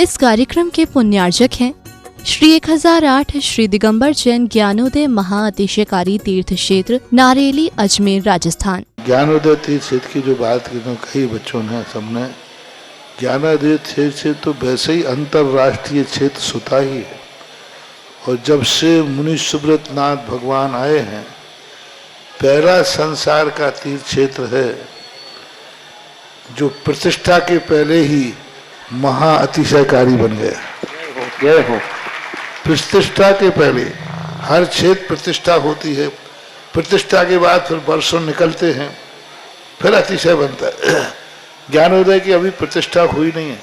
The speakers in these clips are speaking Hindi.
इस कार्यक्रम के पुण्यार्जक हैं श्री 1008 श्री दिगंबर जैन ज्ञानोदय महाअतिशयकारी तीर्थ क्षेत्र नारेली अजमेर राजस्थान। ज्ञानोदय तीर्थ क्षेत्र की जो बात की तो कई बच्चों ने सबने ज्ञानोदय तीर्थ क्षेत्र तो वैसे ही अंतर्राष्ट्रीय क्षेत्र सुता ही है। और जब से मुनि सुब्रत नाथ भगवान आए हैं, पहला संसार का तीर्थ क्षेत्र है जो प्रतिष्ठा के पहले ही महाअतिशयकारी बन गया। जय हो। प्रतिष्ठा के पहले हर क्षेत्र प्रतिष्ठा होती है, प्रतिष्ठा के बाद फिर वर्षों निकलते हैं, फिर अतिशय बनता है। ज्ञानोदय की अभी प्रतिष्ठा हुई नहीं है।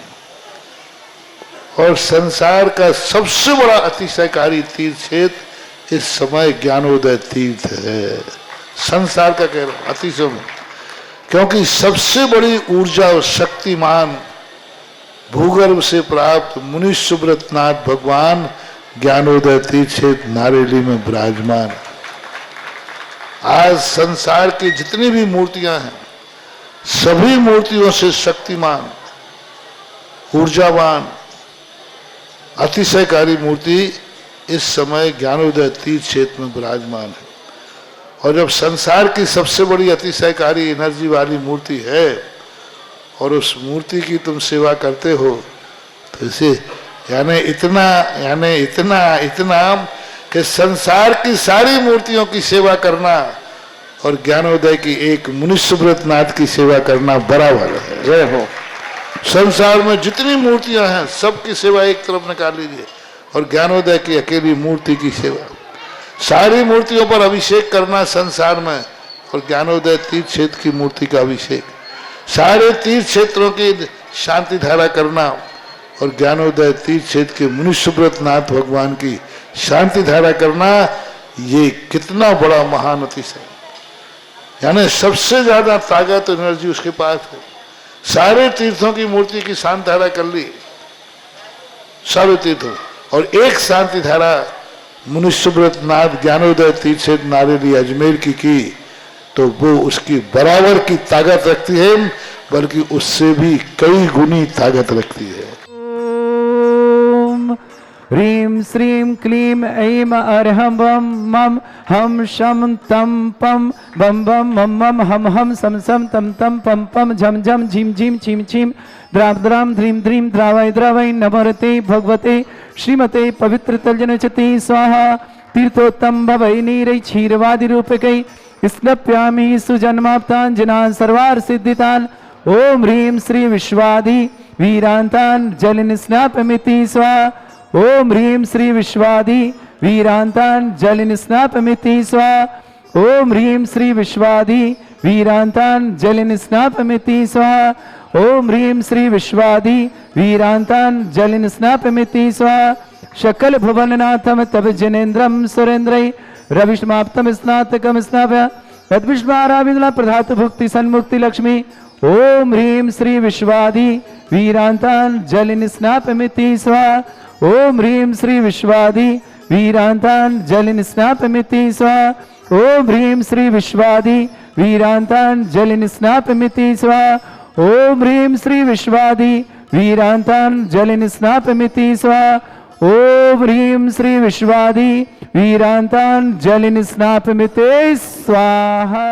और संसार का सबसे बड़ा अतिशयकारी तीर्थ क्षेत्र इस समय ज्ञानोदय तीर्थ है। संसार का कह रहा हूं अतिशय में, क्योंकि सबसे बड़ी ऊर्जा और शक्तिमान भूगर्भ से प्राप्त मुनि सुब्रत नाथ भगवान ज्ञानोदय तीर्थ क्षेत्र नारेली में विराजमान। आज संसार की जितनी भी मूर्तियां हैं, सभी मूर्तियों से शक्तिमान, ऊर्जावान, अतिशयकारी मूर्ति इस समय ज्ञानोदय तीर्थ क्षेत्र में विराजमान है। और जब संसार की सबसे बड़ी अतिशयकारी एनर्जी वाली मूर्ति है और उस मूर्ति की तुम सेवा करते हो, तो इसे यानी इतना कि संसार की सारी मूर्तियों की सेवा करना और ज्ञानोदय की एक मुनि सुब्रत नाथ की सेवा करना बराबर है। जय हो। संसार में जितनी मूर्तियां हैं सबकी सेवा एक तरफ निकाल लीजिए और ज्ञानोदय की अकेली मूर्ति की सेवा। सारी मूर्तियों पर अभिषेक करना संसार में और ज्ञानोदय तीर्थ क्षेत्र की मूर्ति का अभिषेक, सारे तीर्थ क्षेत्रों की शांति धारा करना और ज्ञानोदय तीर्थ क्षेत्र के मुनि सुब्रत नाथ भगवान की शांति धारा करना, ये कितना बड़ा महान अतिशय। यानी सबसे ज्यादा ताकत एनर्जी उसके पास है। सारे तीर्थों की मूर्ति की शांति धारा कर ली, सारे तीर्थों, और एक शांति धारा मुनि सुब्रत नाथ ज्ञानोदय तीर्थ क्षेत्र नारेली अजमेर की तो वो उसकी बराबर की ताकत रखती है, बल्कि उससे भी कई गुनी ताकत रखती है। ह्रीं श्रीं क्लीं ऐं अर्हं बम मम हम शम तम पम बम बम मम मम हम हम सम सम तम तम पम पम झम झम झिम झिम छिम छिम द्राम द्राम ध्रीम ध्रीम द्रावय द्रावय नमोरते भगवते श्रीमते पवित्र तलजनचते स्वाहा। तीर्थोत्तम भवै नीरै क्षीरवादि रूपकै स्नप्यामि सुजन्माप्तान् जनान् सर्वार्थ सिद्धितान्। ओम ह्रीं श्री विश्वादि वीरान्तान् जलिन स्नापमिति स्वाहा। ओम ह्रीं श्री विश्वादि वीरान्तान् जलिन स्नापमिति स्वाहा। ओम ह्रीं श्री विश्वादि वीरान्तान् जलिन स्नापमिति स्वाहा। ओम ह्रीं श्री विश्वादि वीरान्तान् जलिन स्नापमिति स्वाहा। शकल भुवननाथम तब जनेन्द्रम सुरेन्द्रै रविष्माप्तम स्नातकम स्नाप्य तद्विष्माराविंद्र प्रधातु भुक्ति सन्मुक्ति लक्ष्मी। ओम ह्रीं श्री विश्वादि वीरान्तान् जलिन स्नापमिति स्वाहा। ओम ह्रीं श्री विश्वादि वीरान्तान् जलिन स्नापमिति स्वाहा। ओम ह्रीं श्री विश्वादि वीरान्तान् जलिन स्नापमिति स्वाहा। ओम ह्रीं श्री विश्वादि वीरान्तान् जलिन स्नापमिति स्वाहा। ओम ह्रीं श्री विश्वादि वीरान्तान् जलिन स्नापमिति स्वाहा।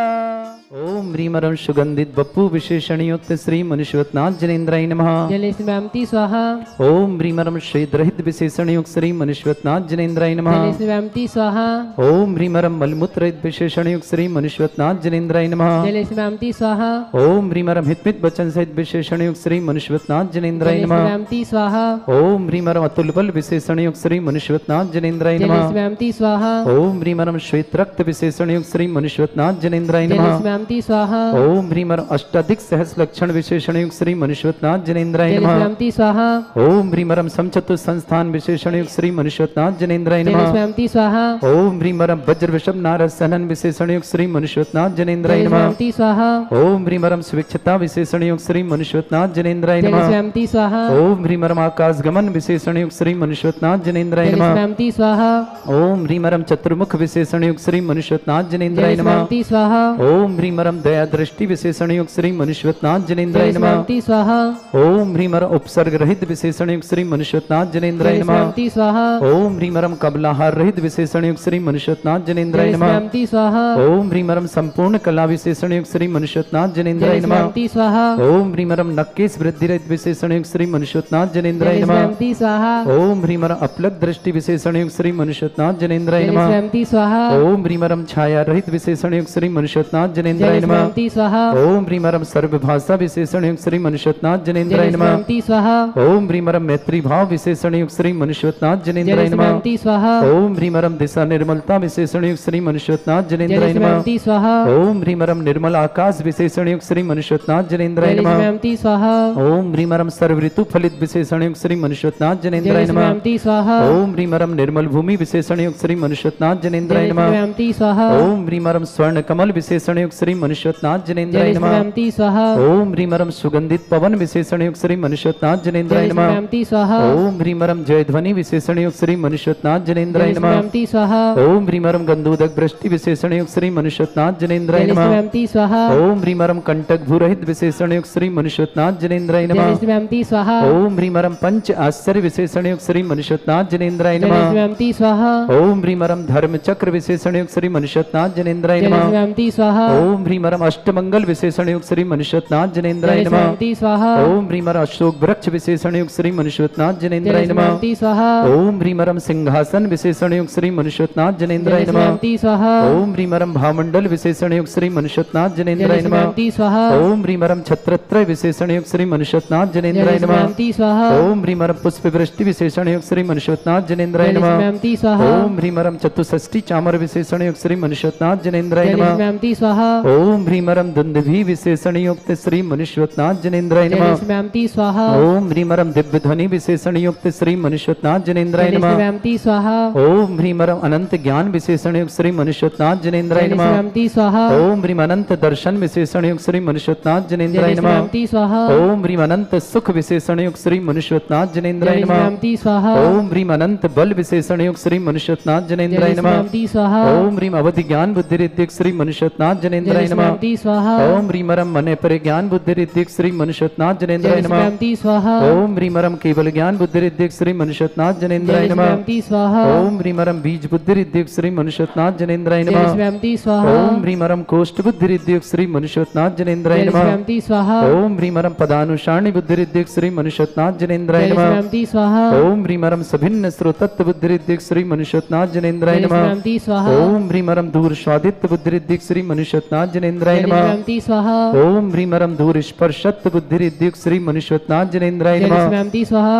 ओम ह्रीमरं सुगंधित बप्पु विशेषण युक्त श्री मनुष्यवतनाथ जनेन्द्राय नमः। जलेस्वामति स्वाहा। ओम ह्रीमरं श्वेतरहित विशेषण युक्त श्री मनुष्यवतनाथ जनेन्द्राय नमः। जलेस्वामति स्वाहा। ओम ह्रीमरं मलमूत्ररहित विशेषण युक्त श्री मनुष्यवतनाथ जनेन्द्राय नमः। जलेस्वामति स्वाहा। ओम ह्रीमरं हितमित वचन सहित विशेषण युक्त श्री मनुष्यवतनाथ जनेन्द्राय नमः। जलेस्वामति स्वाहा। ओम ह्रीमरं अतुल बल विशेषण युक्त श्री मनुष्यवतनाथ जनेन्द्राय नमः। जलेस्वामति स्वाहा। ओम ह्रीमरं श्वेत रक्त विशेषण युक्त श्री मनुष्यवतनाथ जनेन्द्राय नमः। स्वाहा। ओम ह्रीमरं अष्टाधिक सहस लक्षण विशेषण युक्त श्री मनुष्यवतनाथ जनेन्द्राय नमः। स्वाहा। ओम ह्रीमरं समचतुर संस्थान विशेषण युक्त श्री मनुष्यवतनाथ जनेन्द्राय नमः। स्वाहा। ओम ह्रीमरं वज्र वृषभ नारद सनन विशेषण युक्त श्री मनुष्यवतनाथ जनेन्द्राय नमः। स्वाहा। ओम ह्रीमरं स्वेच्छता विशेषण युक्त श्री मनुष्यवतनाथ जनेन्द्राय नमः। स्वाहा। ओम ह्रीमरं आकाश गमन विशेषण युक्त श्री मनुष्यवतनाथ जनेन्द्राय नमः। स्वाहा। ओम ह्रीमरं चतुर्मुख विशेषण युक्त श्री मनुष्यवतनाथ जनेन्द्राय नमः। स्वाहा। ओम ह्रीमरम दया दृष्टि विशेषण युक्त श्री मनुष्यनाथ जनेन्द्राय नमः। जलेस्वामी स्वाहा ओम ह्रीमर उपसर्ग रहित विशेषण युक्त श्री मनुष्यनाथ जनेन्द्राय नमः। जलेस्वामी स्वाहा ओम ह्रीमरम कबलाहार रहित विशेषण युक्त श्री मनुष्यनाथ जनेन्द्राय नमः। जलेस्वामी स्वाहा ओम ह्रीमरम संपूर्ण कला विशेषण युक्त श्री मनुष्यनाथ जनेन्द्राय नमः। जलेस्वामी स्वाहा ओम ह्रीमरम नक्केश वृद्धि रहित विशेषण युक्त श्री मनुष्यनाथ जनेन्द्राय नमः। जलेस्वामी स्वाहा ओम ह्रीमर अपलक दृष्टि विशेषण युक्त श्री मनुष्यनाथ जनेन्द्राय नमः। जलेस्वामी स्वाहा ओम ह्रीमरम छाया रहित विशेषण युक्त श्री मनुष्यनाथ जनेन्द्राय नमः। जलेस्वामी स्वाहा ओम ह्रीमरम सर्वभाषा विशेषण युक्त श्री मनुष्यनाथ जनेन्द्राय नमः। जलेस्वामी स्वाहा ओम ह्रीमरम मैत्री भाव विशेषण युक्त श्री मनुष्यनाथ जनेन्द्राय नमः। जलेस्वामी स्वाहा ओम ह्रीमरम दिशा निर्मलता विशेषण युक्त श्री मनुष्यनाथ जनेन्द्राय नमः। जलेस्वामी स्वाहा ओम ह्रीमरम निर्मल आकाश विशेषण युक्त श्री मनुष्यनाथ जनेन्द्राय नमः। जलेस्वामी स्वाहा ओम ह्रीमरम सर्व ऋतु फलित विशेषण युक्त श्री मनुष्यनाथ जनेन्द्राय नमः। जलेस्वामी स्वाहा ओम ह्रीमरम निर्मल भूमि विशेषण युक्त श्री मनुष्यनाथ जनेन्द्राय नमः। जलेस्वामी स्वाहा ओम ह्रीमरम स्वर्ण कमल विशेषण युक्त श्री मनुष्यनाथ जनेन्द्राय नमः। जलेस्वामी स्वाहा ओम ह्रीमरम सुगंधित पवन विशेषण युक्त श्री मनुष्यनाथ जनेन्द्राय नमः। जलेस्वामी स्वाहा ओम ह्रीमरम जय ध्वनि विशेषण युक्त श्री मनुष्यनाथ जनेन्द्राय नमः। जलेस्वामी स्वाहा ओम ह्रीमरम गंधोदक वृष्टि विशेषण युक्त श्री मनुष्यनाथ जनेन्द्राय नमः। जलेस्वामी स्वाहा ओम ह्रीमरम कंटक भूरहित विशेषण युक्त श्री मनुष्यनाथ जनेन्द्राय नमः। जलेस्वामी स्वाहा ओम ह्रीमरम पंच आश्चर्य विशेषण युक्त श्री मनुष्यनाथ जनेन्द्राय नमः। जलेस्वामी स्वाहा ओम ह्रीमरम धर्म चक्र विशेषण युक्त श्री मनुष्यनाथ जनेन्द्राय नमः। जलेस्वामी स्वाहा ओम ह्रीमरम अष्टमंगल विशेषण युक्त श्री मनुष्यनाथ जनेन्द्राय नमः। जलेस्वामी स्वाहा ओम ह्रीमरम अशोक वृक्ष विशेषण युक्त श्री मनुष्यनाथ जनेन्द्राय नमः। जलेस्वामी स्वाहा ओम ह्रीमरम सिंहासन विशेषण युक्त श्री मनुष्यनाथ जनेन्द्राय नमः। जलेस्वामी स्वाहा ओम ह्रीमरम भामंडल विशेषण युक्त श्री मनुष्यनाथ जनेन्द्राय नमः। जलेस्वामी स्वाहा ओम ह्रीमरम छत्रत्रय विशेषण युक्त श्री मनुष्यनाथ जनेन्द्राय नमः। जलेस्वामी स्वाहा ओम ह्रीमरम पुष्प वृष्टि विशेषण युक्त श्री मनुष्यनाथ जनेन्द्राय नमः। जलेस्वामी स्वाहा ओम ह्रीमरम चतुष्षष्टि चामर विशेषण युक्त श्री मनुष्यनाथ जनेन्द्राय नमः। जलेस्वामी स्वाहा ओम ह्रीमरम दुंदुभि विशेषण युक्त श्री मनुष्यनाथ जनेन्द्राय नमः। जलेस्वामी स्वाहा ओम ह्रीमरम दिव्य ध्वनि विशेषण युक्त श्री मनुष्यनाथ जनेन्द्राय नमः। जलेस्वामी स्वाहा ओम ह्रीमरम अनंत ज्ञान विशेषण युक्त श्री मनुष्यनाथ जनेन्द्राय नमः। जलेस्वामी स्वाहा ओम ह्रीम अनंत दर्शन विशेषण युक्त श्री मनुष्यनाथ जनेन्द्राय नमः। जलेस्वामी स्वाहा ओम ह्रीम अनंत सुख विशेषण युक्त श्री मनुष्यनाथ जनेन्द्राय नमः। जलेस्वामी स्वाहा ओम ह्रीम अनंत बल विशेषण युक्त श्री मनुष्यनाथ जनेन्द्राय नमः। जलेस्वामी स्वाहा ओम ह्रीम अवधि ज्ञान बुद्धि रिद्धिक श्री मनुष्यनाथ जनेन्द्राय नमः। जलेस्वामी स्वाहा ओम ह्रीमरम मने परे ज्ञान बुद्धि रिद्धिक श्री मनुष्यनाथ जनेन्द्राय नमः। जलेस्वामी स्वाहा ओम ह्रीमरम केवल ज्ञान बुद्धि रिद्धिक श्री मनुष्यनाथ जनेन्द्राय नमः। जलेस्वामी स्वाहा ओम ह्रीमरम बीज बुद्धि रिद्धिक श्री मनुष्यनाथ जनेन्द्राय नमः। जलेस्वामी स्वाहा ओम ह्रीमरम कोष्ठ बुद्धि रिद्धिक श्री मनुष्यनाथ जनेन्द्राय नमः। जलेस्वामी स्वाहा ओम ह्रीमरम पदानुसारणी बुद्धि रिद्धिक श्री मनुष्यनाथ जनेन्द्राय नमः। जलेस्वामी स्वाहा ओम ह्रीमरम सभिन्न स्रोतत्व बुद्धि रिद्धिक श्री मनुष्यनाथ जनेन्द्राय नमः। जलेस्वामी स्वाहा ओम ह्रीमरम दूर स्वादित्व बुद्धि रिद्धिक श्री मनुष्यनाथ जनेन्द्राय नमः। जलेस्वामी स्वाहा ओम ह्रीमरम दूर स्पर्शत्व बुद्धि रिद्धिक श्री मनुष्यनाथ जनेन्द्राय नमः। जलेस्वामी स्वाहा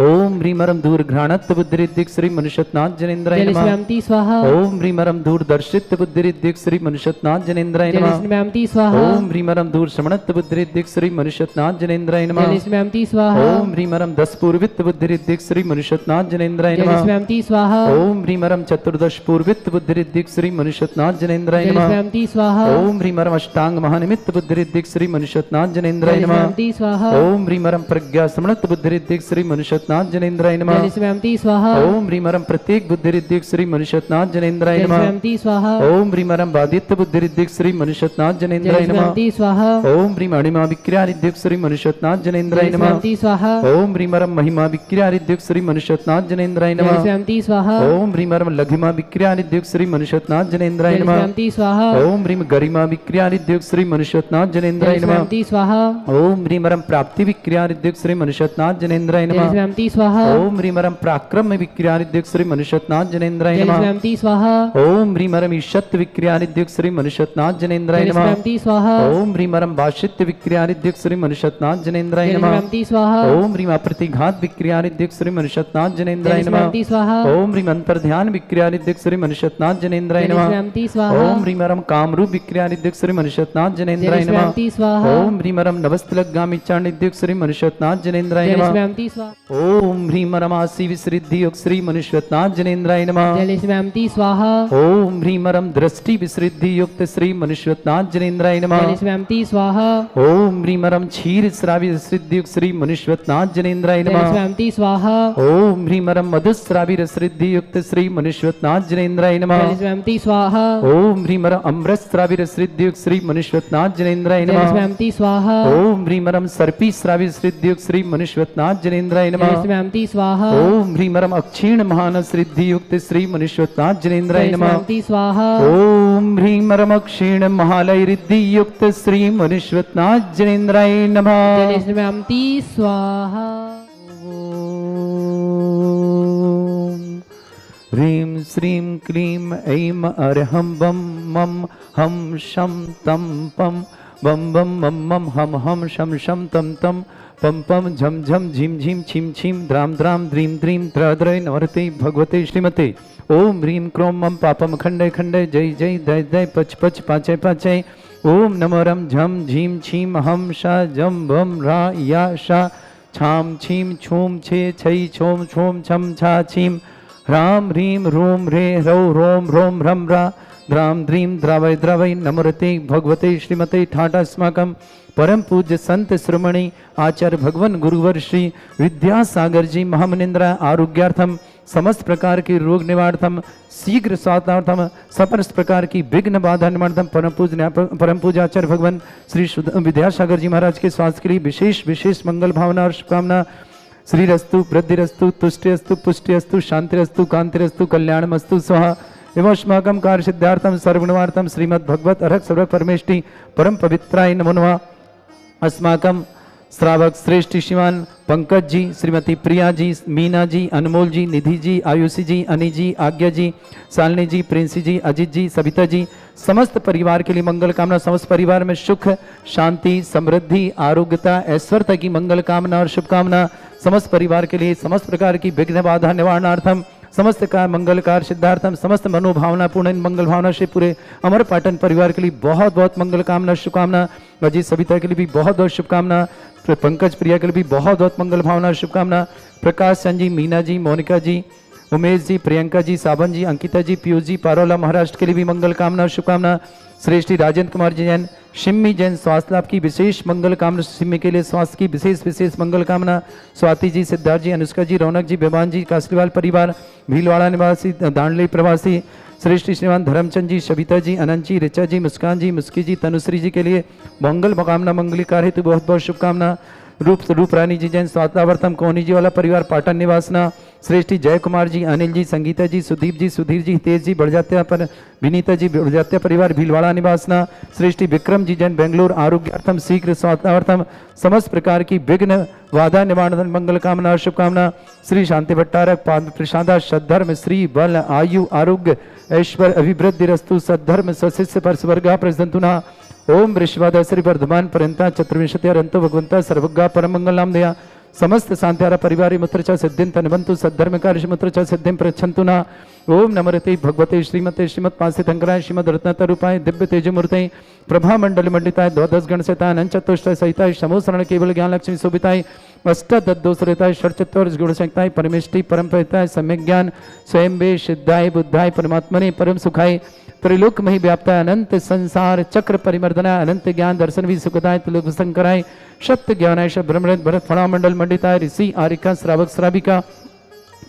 ओम ह्रीमरम दूर घ्राणत्व बुद्धि रिद्धिक श्री मनुष्यनाथ जनेन्द्राय नमः। जलेस्वामी स्वाहा ओम ह्रीमरम दूर दर्शित्व बुद्धि रिद्धिक श्री मनुष्यनाथ जनेन्द्राय नमः। जलेस्वामी स्वाहा ओम ह्रीमरम दूर श्रवणत्व बुद्धि रिद्धिक श्री मनुष्यनाथ जनेन्द्राय नमः। जलेस्वामी स्वाहा ओम ह्रीमरम दस पूर्वित्व बुद्धि रिद्धिक श्री मनुष्यनाथ जनेन्द्राय नमः। जलेस्वामी स्वाहा ओम ह्रीमरम चतुर्दश पूर्वित्व बुद्धि रिद्धिक श्री मनुष्यनाथ जनेन्द्राय नमः। जलेस्वामी स्वाहा ओम ह्रीमरम अष्टांग महानिमित्त बुद्धि रिद्धिक श्री मनुष्यनाथ जनेन्द्राय नमः। जलेस्वामी स्वाहा ओम ह्रीमरम प्रज्ञा समणत्व बुद्धि रिद्धिक श्री मनुष्यनाथ जनेन्द्राय नमः। जलेस्वामी स्वाहा ओम ह्रीमरम प्रत्येक बुद्धि रिद्धिक श्री मनुष्यनाथ जनेन्द्राय नमः। जलेस्वामी स्वाहा ओम ह्रीमरम बादित्य बुद्धि रिद्धिक श्री मनुष्यनाथ जनेन्द्राय नमः। जलेस्वामी स्वाहा ओम ह्रीम अणिमा विक्रिया रिद्धिक श्री मनुष्यनाथ जनेन्द्राय नमः। जलेस्वामी स्वाहा ओम ह्रीमरम महिमा विक्रिया रिद्धिक श्री मनुष्यनाथ जनेन्द्राय नमः। जलेस्वामी स्वाहा ओम ह्रीमरम लघिमा विक्रिया रिद्धिक श्री मनुष्यनाथ जनेन्द्राय नमः। जलेस्वामी स्वाहा ओम ह्रीम गरिमा विक्रिया रिद्धिक श्री मनुष्यनाथ जनेन्द्राय नमः। जलेस्वामी स्वाहा ओम ह्रीमरम प्राप्ति विक्रिया रिद्धिक श्री मनुष्यनाथ जनेन्द्राय नमः। जलेस्वामी स्वाहा ओम ह्रीमरम पराक्रम विक्रिया रिद्धिक श्री मनुष्यनाथ जनेन्द्राय नमः। जलेस्वामी स्वाहा ओम ह्रीमरम ईशत्व विक्रिया रिद्धिक श्री मनुष्यनाथ जनेन्द्राय नमः। जलेस्वामी स्वाहा ओम ह्रीमरम भाषित्य विक्रिया रिद्धिक श्री मनुष्यनाथ जनेन्द्राय नमः। जलेस्वामी स्वाहा ओम ह्रीम अप्रतिघात विक्रिया रिद्धिक श्री मनुष्यनाथ जनेन्द्राय नमः। जलेस्वामी स्वाहा ओम ह्रीम अंतर्ध्यान विक्रिया रिद्धिक श्री मनुष्यनाथ जनेन्द्राय नमः। जलेस्वामी स्वाहा ओम ह्रीमरम कामरूप विक्रिया रिद्धिक श्री मनुष्यनाथ जनेन्द्राय नमः। जलेस्वामी स्वाहा ओम ह्रीमरम नवस्तलगामी चाण रिद्धिक श्री मनुष्यनाथ जनेन्द्राय नमः। जलेस्वामी स्वाहा ओम ह्रीमरम आसी विसृद्धि योग श्री मनुष्यनाथ जनेन्द्राय नमः। जलेस्वामी स्वाहा ओम ह्रीमरम दृष्टि विसृद्धि युक्त श्री मनुष्यनाथ जनेन्द्राय नमः। जलेस्वामी स्वाहा ओम ह्रीमरम क्षीर श्रावि विसृद्धि युक्त श्री मनुष्यनाथ जनेन्द्राय नमः। जलेस्वामी स्वाहा ओम ह्रीमरम मधुश्रावि रसृद्धि युक्त श्री मनुष्यनाथ जनेन्द्राय नमः। जलेस्वामी स्वाहा ओम ह्रीमरम अमृत श्रावि श्रीद्युक्त श्री मनुष्यनाथ जनेन्द्राय नमः। जलस्मयंती स्वाहा। ओम ह्रीमरम सर्पी श्रावी श्रीद्युक्त श्री मनुष्यनाथ जनेन्द्राय नमः। जलस्मयंती स्वाहा। ओम ह्रीमरम अक्षीण महान श्रीद्युक्त श्री मनुष्यनाथ जनेन्द्राय नमः। जलस्मयंती स्वाहा। ओम ह्रीमरम अक्षीण महालय रिद्धियुक्त श्री मनुष्यनाथ जनेन्द्राय नमः। जलस्मयंती स्वाहा। ह्रीं श्रीं क्लीं ऐं अर्हं बं मं हं शं तं पं बं बं मं मं हं हं शं शं तं तं पं पं झं झं झीं झीं छीं छीं द्रां द्रां द्रीं द्रीं द्रद्रै नमर्ते भगवते श्रीमते। ओम ह्रीं क्रों मं पापम खंडय खंडय जय जय दय दय पच पच पाचय पाचय। ओम नमरम झं झीं छीं हं शा जं बं रा या शा छां छीं छूं छे छै छों छों छं छा छीं ह्रां ह्रीं रूं ह्रे ह्रौ रों रों ह्रं रा द्रां द्रीं द्रावय द्रावय नमरते भगवते श्रीमते ठाट अस्माकं परम पूज्य संत श्रोमणी आचार्य भगवान गुरुवर श्री विद्यासागर जी महामनिंद्रा आरोग्यार्थम समस्त प्रकार की रोग निवारणार्थम शीघ्र स्वास्थ्यार्थम समस्त प्रकार की विघ्न बाधा निवारणार्थम परम पूज्य आचार्य भगवान श्री विद्यासागर जी महाराज के स्वास्थ्य के लिए विशेष विशेष मंगल भावना और शुभकामना। श्रीरस्तु वृद्धिरस्तु तुष्टिरस्तु पुष्टिरस्तु शांतिरस्तु कांतिरस्तु कल्याणमस्तु स्वाहा। एवं कार्य सिद्धार्थम सर्वगुणवार्थम श्रीमद् भगवत अर्हक सर्वक परमेष्टि परम पवित्राय नमो नमः। अस्माकं श्रावक श्रेष्ठ श्रीमान पंकज जी, श्रीमती प्रिया जी, मीना जी, अनमोल जी, निधि जी, आयुषी जी, अनी जी, आज्ञा जी, शालिनी जी, प्रिंसी जी, अजित जी, सविता जी, समस्त परिवार के लिए मंगल कामना। समस्त परिवार में सुख शांति समृद्धि आरोग्यता ऐश्वर्यता की मंगल कामना और शुभकामना। समस्त परिवार के लिए समस्त प्रकार की विघ्न बाधा निवारणार्थम समस्त का मंगल कार्य सिद्धार्थम समस्त मनोभावना पूर्ण मंगल भावना से पूरे अमर पाटन परिवार के लिए बहुत बहुत मंगल कामना शुभकामना। अजीत सविता के लिए भी बहुत बहुत शुभकामना। पंकज प्रिया के लिए भी बहुत बहुत मंगल भावना शुभकामना। प्रकाश चंद जी, मीना जी, मोनिका जी, उमेश जी, प्रियंका जी, सावन जी, अंकिता जी, पीयूष जी, पारोला महाराष्ट्र के लिए भी मंगल कामना शुभकामना। श्रेष्ठ राजेंद्र कुमार जी जैन, शिम्मी जैन स्वास्थ्य लाभ की विशेष मंगल कामना। शिम्मी के लिए स्वास्थ्य की विशेष विशेष मंगल कामना। स्वाति जी, सिद्धार्थ जी, अनुष्का जी, रौनक जी, बेबान जी, कासलीवाल परिवार, भीलवाड़ा निवासी, दांडली प्रवासी, श्रेष्ठ श्रीमान धर्मचंद जी, सविता जी, अनंत जी, ऋचा जी, मुस्कान जी, मुस्की जी, तनुश्री जी के लिए मंगल कामना मंगली कार्य हेतु बहुत बहुत शुभकामना। रूप रानी जी जैन स्वास्थ्यावर्तम कोनी जी वाला परिवार पाटन निवासना। श्रेष्ठी जय कुमार जी, अनिल जी, संगीता जी, सुदीप जी, सुधीर जी, हितेश जी, बढ़जात्या पर विनीता जी, बढ़जात्या परिवार भीलवाड़ा निवासना। श्रेष्ठी विक्रम जी जैन बेंगलोर आरोग्यार्थम शीघ्र स्वास्थ्यार्थम समस्त प्रकार की विघ्न बाधा निवारण मंगल कामना और शुभकामना। श्री शांति भट्टारक प्रसादा सद्धर्म श्री बल आयु आरोग्य ऐश्वर्य अभिवृद्धि रस्तु सद्धर्म सशिष्य पर स्वर्गा प्रसंतुना। ओम वृषभाद श्री वर्धमान पर्यंता चतुर्विंशति अरंतो भगवंता सर्वज्ञा परम मंगल नाम दया समस्त शांत्यारा परिवारी मुत्र च सिद्धिं तनवंतु सद्धर्म कार्य मुत्र च सिद्धिं प्रच्छन्तु न। ओम नमरते भगवते श्रीमते श्रीमद पांसे शंकराय श्रीमद रत्नतरूपाय दिव्य तेजमूर्ते प्रभा मंडल मंडिताय द्वादश गण सहिताय अनंचतुष्ट सहिताय समोसरण केवल ज्ञान लक्ष्मी शोभिताय अष्टदोषरिताय षट्चत्वार गुण संहिताय परमेष्टि परम पवित्राय सम्यक ज्ञान स्वयं वे सिद्धाय बुद्धाय परमात्मने परम सुखाय त्रिलोक मही व्याप्ताय अनंत संसार चक्र परिमर्दनाय अनंत ज्ञान दर्शन भी सुखदाय त्रिलोक शंकराय सत्य ज्ञानाय ब्रह्मणित भरत फणा मंडल मंडिताय ऋषि आरिका श्रावक श्राविका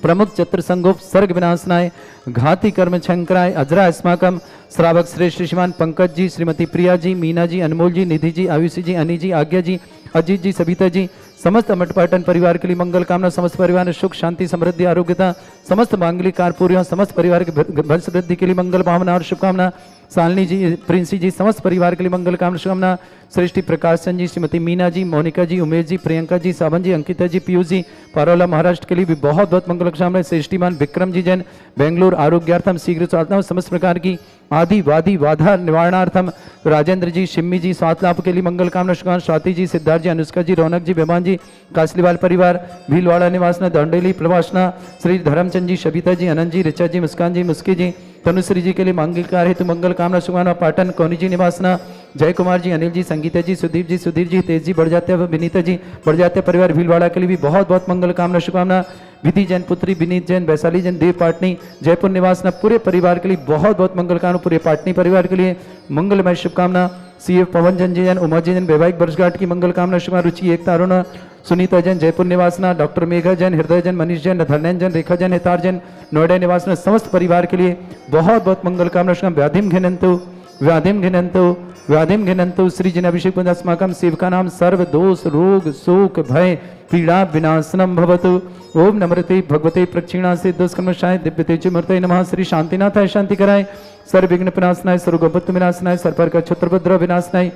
प्रमुख चतुर संगोप सर्ग विनाशनाय घाती कर्म शंकराय अजरा अस्माकम श्रावक श्रेष्ठ श्रीमान पंकज जी, श्रीमती प्रिया जी, मीना जी, अनमोल जी, निधि जी, आयुषी जी, अनी जी, आज्ञा जी, अजीत जी, सविता जी, समस्त मठपाटन परिवार के लिए मंगल कामना। समस्त परिवार में सुख शांति समृद्धि आरोग्यता समस्त मांगलिक कार्य पूर्ण समस्त परिवार के वंश वृद्धि के लिए मंगल भावना और शुभकामना। शालिनी जी, प्रिंसी जी, समस्त परिवार के लिए मंगल कामना शुभकामना। श्रेष्ठी प्रकाश चंद जी, श्रीमती मीना जी, मोनिका जी, उमेश जी, प्रियंका जी, सावन जी, अंकिता जी, पीयूष जी, पारोला महाराष्ट्र के लिए भी बहुत बहुत मंगल कामना। श्रेष्ठीमान विक्रम जी जैन बेंगलोर आरोग्यार्थम शीघ्र स्वास्थ्य समस्त प्रकार की आदि वादी बाधा निवारणार्थम। राजेंद्र जी, शिम्मी जी, स्वास्थ्य लाभ के लिए मंगल कामना शुभकामना। स्वाति जी, सिद्धार्थ जी, अनुष्का जी, रौनक जी, बेमान जी, कासलीवाल परिवार भीलवाड़ा निवासना, दांडेली प्रवासना। श्री धर्मचंद जी, सविता जी, अनंत जी, ऋचा जी, मुस्कान जी, मुस्की जी, तनुश्री जी के लिए मांगलिक कार्य हेतु मंगल कामना शुभकामना। पाटन कोनी जी निवासना, जय कुमार जी, अनिल जी, संगीता जी, सुदीप जी, सुधीर जी, तेज जी, बढ़जात्या विनीता जी, बढ़जात्या परिवार भीलवाड़ा के लिए भी बहुत बहुत मंगल कामना शुभकामना। विधि जैन पुत्री विनीत जैन वैशाली जैन देव पाटनी जयपुर निवासना पूरे परिवार के लिए बहुत बहुत मंगल कामना। पूरे पाटनी परिवार के लिए मंगलमय शुभकामना। सीएफ पवन जैन जैन उमा जैन वैवाहिक वर्षगांठ की मंगल कामना शुभकामना। रुचि एकता अरुण सुनीता जैन जयपुर निवासना, डॉक्टर मेघा जैन, हृदय जैन, मनीष जैन, धर्णैन जैन, रेखा जैन, हितार जैन नोएडा निवासना समस्त परिवार के लिए बहुत बहुत मंगल कामना शुभकामना। व्याधिम घिनंतु व्याधिम घिनंतो श्री जिन अभिषेक पुण्य अस्माकं सेवकानां सर्व दोष रोग शोक भय पीड़ा विनाशनम भवतु। ओम नमृते भगवते प्रक्षिणा से दुष्कर्मशाय दिव्य तेज मूर्ते नमः। श्री शांतिनाथाय शांति कराय, सर्व विघ्न विनाशनाय, सर्वगोपत्व विनाशनाय, सर्पर का क्षत्रभद्र विनाशनाय,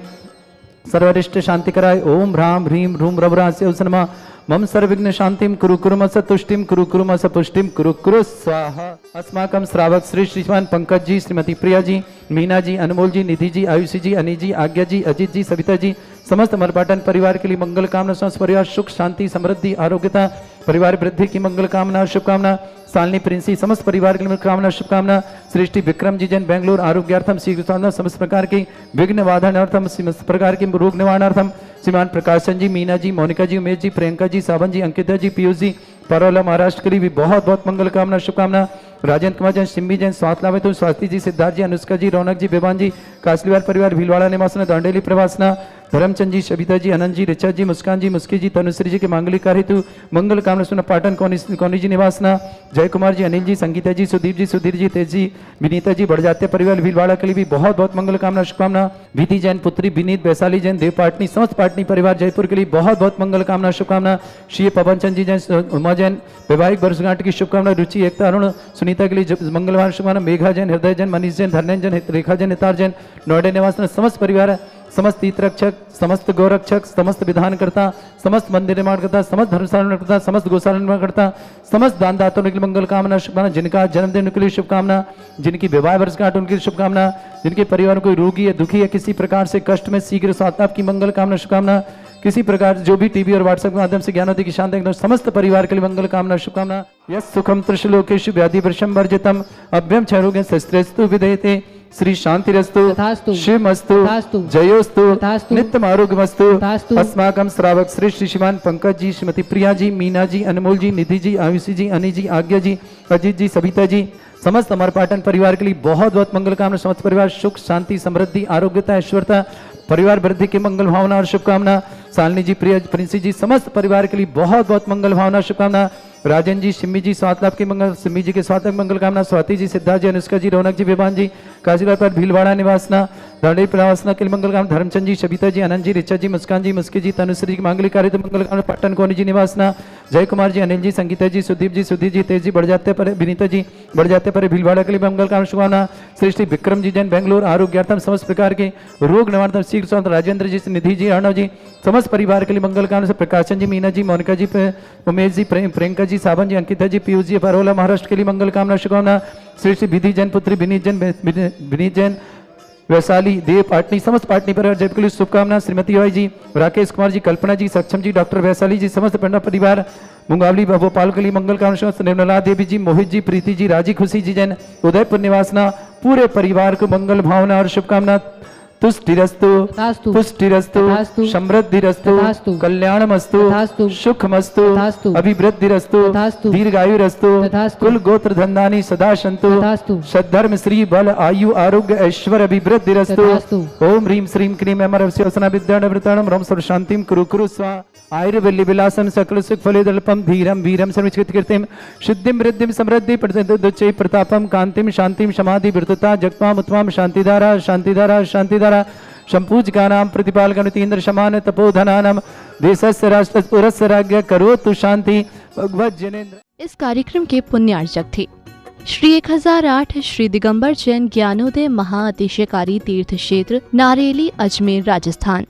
सर्वरिष्ट शांति कराय। ओम ह्राम ह्रीम ह्रूम रवरास्य नमः। मम सर्वविघ्न शांतिम कुरु कुरुमस तुष्टिम कुरु कुरुमस पुष्टिम कुरु कुरु स्वाहा। अस्माकं श्रावक श्री श्रीमान पंकज जी, श्रीमती प्रिया जी, मीना जी, अनमोल जी, निधि जी, आयुषी जी, अनी जी, आज्ञा जी, अजीत जी, सविता जी, समस्त मरपाटन परिवार के लिए मंगल कामना, समस्त परिवार सुख शांति समृद्धि आरोग्यता, परिवार वृद्धि की मंगल कामना शुभकामना। सालनी प्रिंसी समस्त परिवार के लिए कामना शुभकामना। सृष्टि विक्रम जी जैन बेंगलुरु आरोग्यार्थम शीघ्र समस्त प्रकार के विघ्न वाधनार्थम, समस्त प्रकार के रोग निवारणार्थम श्रीमान प्रकाशन जी, मीना जी, मोनिका जी, उमेश जी, प्रियंका जी, सावन जी, अंकिता जी, पीयूष जी, परोला महाराष्ट्र के लिए भी बहुत बहुत मंगल कामना शुभकामना। राजेंद्र कुमार जैन, सिम्बी जैन, स्वास्थ्य स्वास्थी जी, सिद्धार्थ जी, अनुष्का जी, रौनक जी, बेबान जी, कासलीवार परिवार भीलवाड़ा निवासना, दांडेली प्रवासना, धर्मचंद जी, सविता जी, अनंत जी, रिचा जी, मुस्कान जी, मुस्की जी, तनुश्री जी के मांगलिक कार्य हेतु मंगल कामना सुना पाटन कौनी जी निवासना, जय कुमार जी, अनिल जी, संगीता जी, सुदीप जी, सुधीर जी, तेज जी, विनीता जी, बढ़ परिवार भीलवाड़ा के लिए भी बहुत बहुत मंगल कामना शुभकामना। भीति जैन पुत्री विनीत वैशाली जैन देव पाटनी समस्त पाटनी परिवार जयपुर के लिए बहुत बहुत मंगल कामना शुभकामना। श्री पवन चंद जी जैन, उमा जैन वैवाहिक वर्षगांठ की शुभकामना। रुचि एकता अरुण सुनीता के लिए मंगलवार शुभकामना। मेघा जैन, हृदय जैन, मनीष जैन, धर्मेंद्र जैन, रेखा जैन, हितार जैन, नोएडा निवास समस्त परिवार, समस्त तीर्थरक्षक, समस्त गौरक्षक, समस्त विधानकर्ता, समस्त मंदिर निर्माणकर्ता, समस्त धर्मशाला निर्माणकर्ता, समस्त गौशाला निर्माणकर्ता, समस्त दानदाताओं के लिए मंगल कामना शुभकामना। जिनका जन्मदिन उनके लिए शुभकामना, जिनकी विवाह वर्षगांठ उनके लिए शुभकामना, जिनके परिवार कोई रोगी या दुखी या किसी प्रकार से कष्ट में शीघ्र स्वास्थ्य की मंगल कामना शुभकामना। किसी प्रकार जो भी टीवी और व्हाट्सएप के माध्यम से ज्ञानोदय की शांति समस्त परिवार के लिए मंगल कामना शुभकामना। यस सुखम त्रिशलोकेषु व्याधि वर्षम वर्जितम अभ्यम क्षरोगे शस्त्रेस्तु विधेयते। श्री शांतिरस्तु, तथास्तु, शिवमस्तु, तथास्तु, जयोस्तु, तथास्तु, नित्यम आरोग्यमस्तु। तथास्तु। अस्माकं श्रावक श्री श्रीमान पंकज जी, श्रीमती प्रिया जी, मीना जी, अनमोल जी, निधि जी, आयुषी जी, अनी जी, आज्ञा जी, अजीत जी, सविता जी, समस्त अमरपाटन परिवार के लिए बहुत बहुत मंगल कामना। समस्त परिवार सुख शांति समृद्धि आरोग्यता ऐश्वर्यता परिवार वृद्धि की मंगल भावना और शुभकामना। सालनी जी, प्रिया प्रिंसी जी, समस्त परिवार के लिए बहुत बहुत मंगल भावना शुभकामना। राजन जी, सिम्मी जी, स्वास्थ्य लाभ की मंगल, सिम्मी जी के स्वास्थ्य मंगल कामना। स्वाति जी, सिद्धार्थ जी, अनुष्का जी, रौनक जी, बेबान जी, काशीवार पर भीलवाड़ा निवासना, दांडी प्रवासना के लिए मंगल कामना। धर्मचंद जी, सविता जी, अनंत जी, रिचा जी, मुस्कान जी, मुस्की जी, तनुश्री जी मांगलिक कार्य मंगल कामना। पाटन कोनी जी निवासना, जय कुमार जी, अनिल जी, संगीता जी, सुदीप जी, सुधीर जी, तेज जी, बढ़ जाते पर विनीता जी, बढ़ जाते पर भीलवाड़ा के लिए मंगल कामना शुभकामना। सृष्टि विक्रम जी जैन बेंगलुरु आरोग्यार्थम समस्त प्रकार के रोग निवारण शीघ्र स्वास्थ्य। राजेंद्र जी, निधि जी, अर्णव जी, समस्त परिवार के लिए मंगल कामना से। प्रकाशन जी, मीना जी, मोनिका जी, उमेश जी, प्रियंका जी, सावन जी, अंकिता जी, पीयूष जी, परोला महाराष्ट्र के लिए मंगल कामना शुभकामना। श्री श्री विधि जैन पुत्री विनीत जैन वैशाली देव पाटनी समस्त पाटनी परिवार जयपुर के लिए शुभकामना। श्रीमती वाई जी, राकेश कुमार जी, कल्पना जी, सक्षम जी, डॉक्टर वैशाली जी, समस्त पंडा परिवार मुंगावली भोपाल के लिए मंगल कामना। निर्मला देवी जी, मोहित जी, प्रीति जी, राजी खुशी जी जैन उदयपुर निवासना पूरे परिवार को मंगल भावना और शुभकामना। तुष्टिरस्तु, तथास्तु, पुष्टिरस्तु, तथास्तु, समृद्धिरस्तु, तथास्तु, कल्याणमस्तु, तथास्तु, सुखमस्तु, तथास्तु, अभिवृद्धिरस्तु, तथास्तु, दीर्घायुरस्तु, तथास्तु, कुल गोत्र धन्दानी सदा सन्तु, तथास्तु, सद्धर्म श्री बल आयु आरोग्य ऐश्वर्य अभिवृद्धिरस्तु। तथास्तु। ओम ह्रीं श्रीं क्लीं अमरवस्योसना विद्याणवृताणं रं सर्व शांतिं कुरु कुरु स्वाहा। आयुर्वल्ली विलासं सकल सुख फलेदल्पं धीरं वीरं सर्वचित कीर्तिं शुद्धिं वृद्धिं समृद्धि प्रदुच्चै प्रतापं कांतिं शांतिं समाधि वृतता जगत्वाम उत्तमां शांतिधारा शांतिधारा शांतिधारा संपूजकानां प्रतिपालकनुतीन्द्र समान तपोधनानां देशस्य राष्ट्रस्य पुरस्य राज्ञ करोतु शांति भगवत जनेन्द्र। इस कार्यक्रम के पुण्यार्चक थे श्री 1008 श्री दिगंबर जैन ज्ञानोदय महाअतिशयकारी तीर्थ क्षेत्र नारेली, अजमेर, राजस्थान।